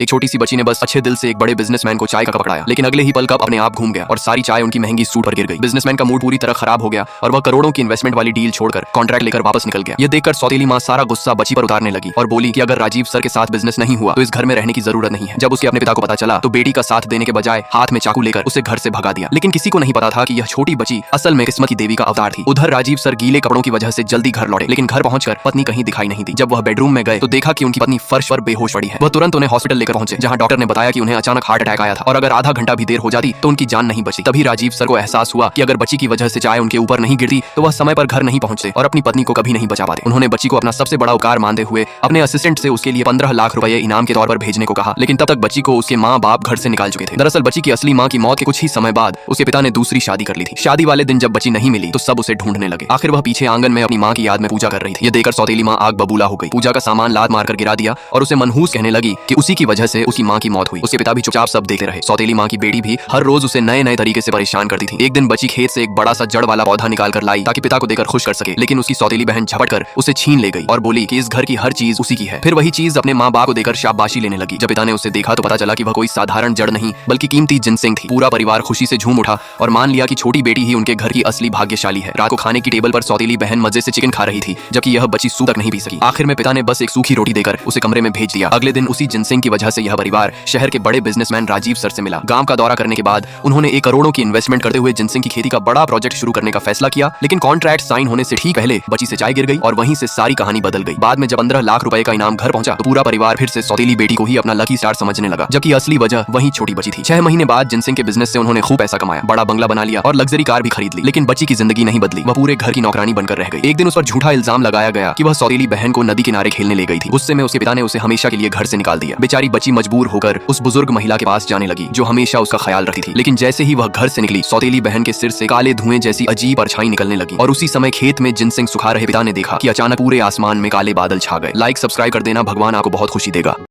एक छोटी सी बच्ची ने बस अच्छे दिल से एक बड़े बिजनेसमैन को चाय का कप पकड़ाया, लेकिन अगले ही पल कप अपने आप घूम गया और सारी चाय उनकी महंगी सूट पर गिर गई। बिजनेसमैन का मूड पूरी तरह खराब हो गया और वह करोड़ों की इन्वेस्टमेंट वाली डील छोड़कर कॉन्ट्रैक्ट लेकर वापस निकल गया। ये देखकर सौतेली माँ सारा गुस्सा बच्ची पर उतारने लगी और बोली कि अगर राजीव सर के साथ बिजनेस नहीं हुआ तो इस घर में रहने की जरूरत नहीं है। जब उसके अपने पिता को पता चला तो बेटी का साथ देने के बजाय हाथ में चाकू लेकर उसे घर से भगा दिया, लेकिन किसी को नहीं पता था कि यह छोटी बच्ची असल में किस्मत की देवी का अवतार थी। उधर राजीव सर गीले कपड़ों की वजह से जल्दी घर लौटे, लेकिन घर पहुंचकर पत्नी कहीं दिखाई नहीं दी। जब वह बेडरूम में गए तो देखा कि उनकी पत्नी फर्श पर बेहोश पड़ी है। वह तुरंत उन्हें हॉस्पिटल लेकर पहुंचे, जहां डॉक्टर ने बताया कि उन्हें अचानक हार्ट अटैक आया था और अगर आधा घंटा भी देर हो जाती तो उनकी जान नहीं बचती। तभी राजीव सर को एहसास हुआ कि अगर बच्ची की वजह से चाय उनके ऊपर नहीं गिरती तो वह समय पर घर नहीं पहुंचते और अपनी पत्नी को कभी नहीं बचा पाते। उन्होंने बच्ची को अपना सबसे बड़ा उपकार मानते हुए अपने असिस्टेंट से उसके लिए 15 लाख रुपए इनाम के तौर पर भेजने को कहा, लेकिन तब तक बच्ची को उसके माँ बाप घर से निकाल चुके थे। दरअसल बच्ची की असली माँ की मौत के कुछ ही समय बाद उसके पिता ने दूसरी शादी कर ली थी। शादी वाले दिन जब बच्ची नहीं मिली तो सब उसे ढूंढने लगे। आखिर वह पीछे आंगन में अपनी माँ की याद में पूजा कर रही थी। ये देखकर सौतेली माँ आग बबूला हो गई, पूजा का सामान लात मारकर गिरा दिया और उसे मनहूस कहने लगी कि उसी की वजह से उसकी माँ की मौत हुई। उसके पिता भी चुपचाप सब देखते रहे। सौतेली माँ की बेटी भी हर रोज उसे नए नए तरीके से परेशान करती थी। एक दिन बच्ची खेत से एक बड़ा सा जड़ वाला पौधा निकाल कर लाई ताकि पिता को देकर खुश कर सके, लेकिन उसकी सौतेली बहन झपट कर उसे छीन ले गई और बोली कि इस घर की हर चीज उसी की है। फिर वही चीज अपने माँ बाप को देकर शाबाशी लेने लगी। जब पिता ने उसे देखा तो पता चला कि वह कोई साधारण जड़ नहीं बल्कि कीमती जिनसिंग थी। पूरा परिवार खुशी से झूम उठा और मान लिया कि छोटी बेटी ही उनके घर की असली भाग्यशाली है। रात को खाने की टेबल पर सौतेली बहन मजे से चिकन खा रही थी, जबकि यह बच्ची सूप तक नहीं पी सकी। आखिर में पिता ने बस एक सूखी रोटी देकर उसे कमरे में भेज दिया। अगले दिन उसी जिनसिंग की वजह से यह परिवार शहर के बड़े बिजनेसमैन राजीव सर से मिला। गांव का दौरा करने के बाद उन्होंने 1 करोड़ों की इन्वेस्टमेंट करते हुए जिनसिंग की खेती का बड़ा प्रोजेक्ट शुरू करने का फैसला किया, लेकिन कॉन्ट्रैक्ट साइन होने से ठीक पहले बच्ची से चाय गिर गई और वहीं से सारी कहानी बदल गई। बाद में जब 15 लाख रुपए का इनाम घर पहुंचा तो पूरा परिवार फिर से सौतेली बेटी को ही अपना लकी स्टार समझने लगा, जबकि असली वजह वही छोटी बच्ची थी। 6 महीने बाद जिनसिंग के बिजनेस से उन्होंने खूब पैसा कमाया, बड़ा बंगला बना लिया और लग्जरी कार भी खरीद ली, लेकिन बच्ची की जिंदगी नहीं बदली। वह पूरे घर की नौकरानी बनकर रह गई। एक दिन उस पर झूठा इल्जाम लगाया गया कि वह सौतेली बहन को नदी किनारे खेलने ले गई थी। गुस्से में उसके पिता ने उसे हमेशा के लिए घर से निकाल दिया। बेचारी बच्ची मजबूर होकर उस बुजुर्ग महिला के पास जाने लगी जो हमेशा उसका ख्याल रखती थी, लेकिन जैसे ही वह घर से निकली सौतेली बहन के सिर से काले धुएं जैसी अजीब परछाई निकलने लगी और उसी समय खेत में जिनसिंग सुखा रहे पिता ने देखा कि अचानक पूरे आसमान में काले बादल छा गए। लाइक सब्सक्राइब कर देना, भगवान आपको बहुत खुशी देगा।